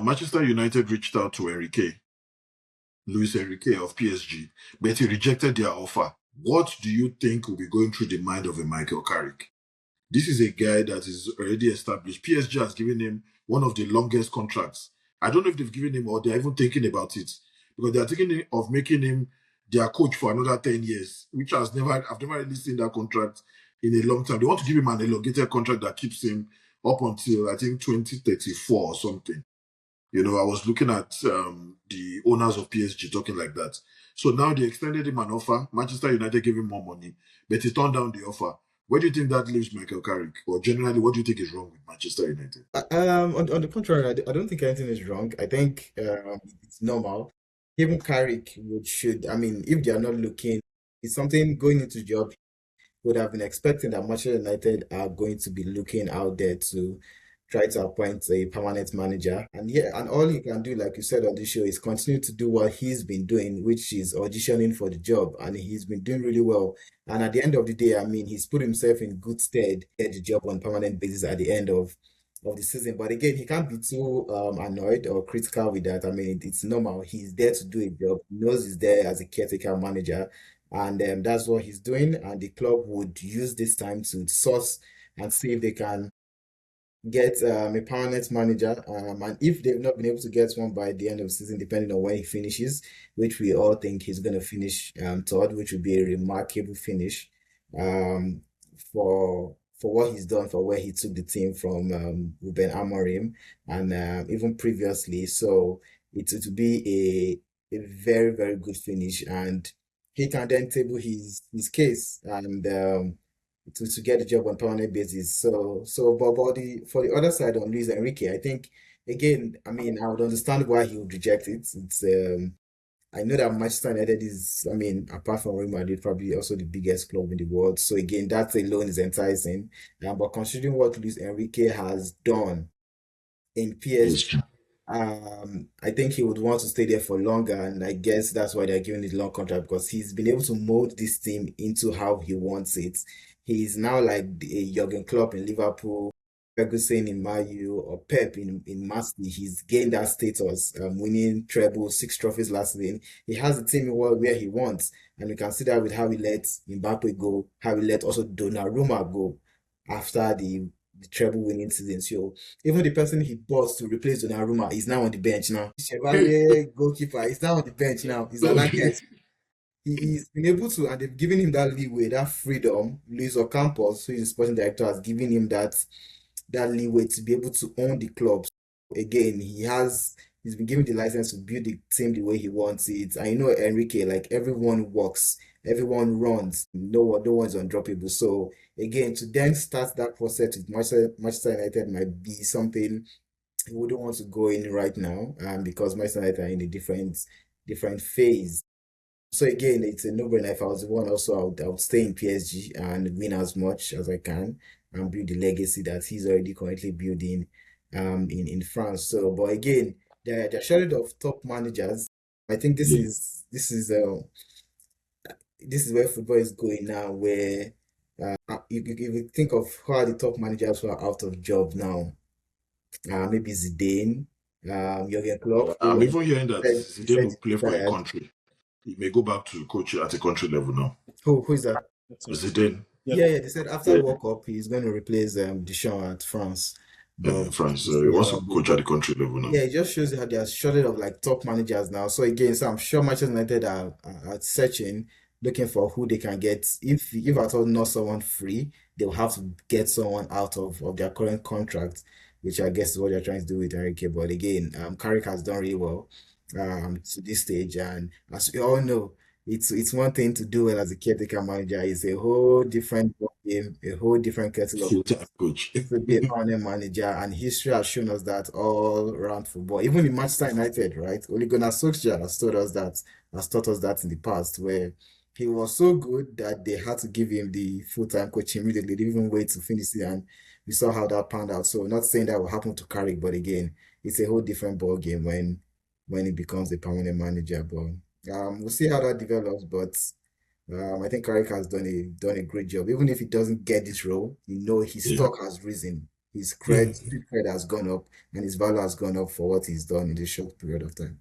Manchester United reached out to Luis Enrique of PSG, but he rejected their offer. What do you think will be going through the mind of a Michael Carrick? This is a guy that is already established. PSG has given him one of the longest contracts. I don't know if they've given him or they're even thinking about it because they're thinking of making him their coach for another 10 years, which I've never really seen that contract in a long time. They want to give him an elongated contract that keeps him up until I think 2034 or something. I was looking at the owners of PSG talking like that. So now they extended him an offer. Manchester United gave him more money, but he turned down the offer. Where do you think that leaves Michael Carrick? Or generally, what do you think is wrong with Manchester United? On the contrary, I don't think anything is wrong. I think it's normal. Even Carrick should, I mean, if they are not looking, it's something going into the job would have been expecting that Manchester United are going to be looking out there to try to appoint a permanent manager. And yeah, and all he can do, like you said on the show, is continue to do what he's been doing, which is auditioning for the job. And he's been doing really well. And at the end of the day, I mean, he's put himself in good stead to get the job on permanent basis at the end of the season. But again, he can't be too annoyed or critical with that. I mean, it's normal. He's there to do a job. He knows he's there as a caretaker manager, and that's what he's doing. And the club would use this time to source and see if they can get a permanent manager. And if they've not been able to get one by the end of the season, depending on when he finishes, which we all think he's going to finish third, which would be a remarkable finish um, for what he's done, for where he took the team from Ruben Amorim and even previously. So it would be a very, very good finish. And he can then table his case and to get the job on permanent basis. But for the other side on Luis Enrique, I think again, I mean, I would understand why he would reject it. It's I know that Manchester United is, I mean, apart from Real Madrid, probably also the biggest club in the world. So again, that alone is enticing. But considering what Luis Enrique has done in PSG, I think he would want to stay there for longer, and I guess that's why they're giving it a long contract because he's been able to mold this team into how he wants it. He's now like a Jurgen Klopp in Liverpool, Ferguson in Man U, or Pep in Man City. He's gained that status, winning treble, 6 trophies last season. He has the team where he wants, and we can see that with how he let Mbappe go, how he let also Donnarumma go after the treble winning season. So even the person he bought to replace Donnarumma is now on the bench now. Chevalier goalkeeper is now on the bench now. He's an architect. He's been able to, and they've given him that leeway, that freedom. Luis Ocampos, who is the sporting director, has given him that leeway to be able to own the club. So again, he's been given the license to build the team the way he wants it. I know Enrique, like everyone works, everyone runs, no one's undroppable. So again, to then start that process with Manchester United might be something he wouldn't want to go in right now, because Manchester United are in a different phase. So again, it's a no-brainer. If I was the one, also I would stay in PSG and win as much as I can and build the legacy that he's already currently building in France. So, but again, they're shortage of top managers. I think this is where football is going now, where you think of who are the top managers who are out of job now. Maybe Zidane, Jurgen Klopp, I'm who even hearing that he Zidane said will he's play for a retired. country. He may go back to coach at a country level now. Who is that? That's it. Zidane, Yep. Yeah, they said after yeah, World Cup, he's going to replace Deschamps at France. But France. we'll He see wants how to they coach at go. the country level now. Yeah, it just shows you how there's shortage of like top managers now. So again, so I'm sure Manchester United are searching, looking for who they can get. If at all not someone free, they'll have to get someone out of their current contract, which I guess is what they're trying to do with Enrique. But again, Carrick has done really well to this stage, and as we all know, it's one thing to do well as a caretaker manager. It's a whole different ball game, a whole different kettle of Full-time coach. to be a permanent manager, and history has shown us that all around football, even in Manchester United, right? Ole Gunnar Solskjaer has taught us that in the past, where he was so good that they had to give him the full-time coach immediately. They didn't even wait to finish it, and we saw how that panned out. So, not saying that will happen to Carrick, but again, it's a whole different ball game when he becomes a permanent manager. But we'll see how that develops. But I think Carrick has done a great job. Even if he doesn't get this role, his Yeah. stock has risen his Yeah. street cred has gone up, and his value has gone up for what he's done in this short period of time.